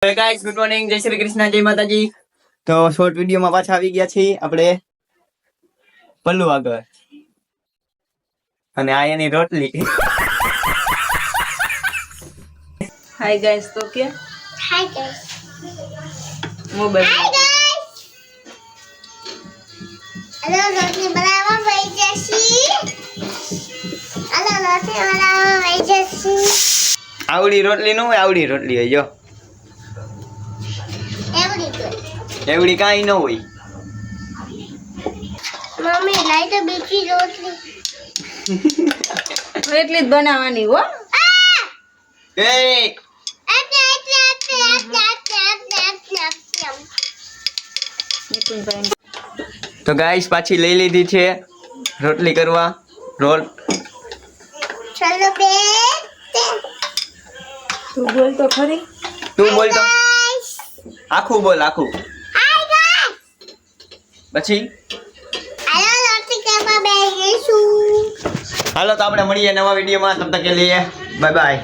Hey guys, good morning. જય શ્રી કૃષ્ણ, જય માતાજી. તો શોર્ટ વિડીયોમાં પાછા આવી ગયા છીએ આપણે પલ્લુ આગળ અને આ એની રોટલી. हाय गाइस तो क्या hi guys mobile hi guys hello रोटी बनावा भाई जैसी हेलो रोटी बनावा भाई जैसी આવડી રોટલી ન હોય, આવડી રોટલી હોય જો. એવડી કાંઈ ન હોય. મમ્મી લાઈ તો બીજી રોટલી એટલી જ બનાવવાની હો. એ તો ગાઈસ પાછી લઈ લીધી છે રોટલી કરવા. રોલ ચલો બે તું બોલ તો ખરી. તું બોલ તો આખું બોલ, આખું. હાય ગાઈસ પછી હેલો રોટી કરવા બેસીશું. હાલો તો આપણે મળીએ નવા વિડીયોમાં. તબ તક કે લીએ બાય બાય.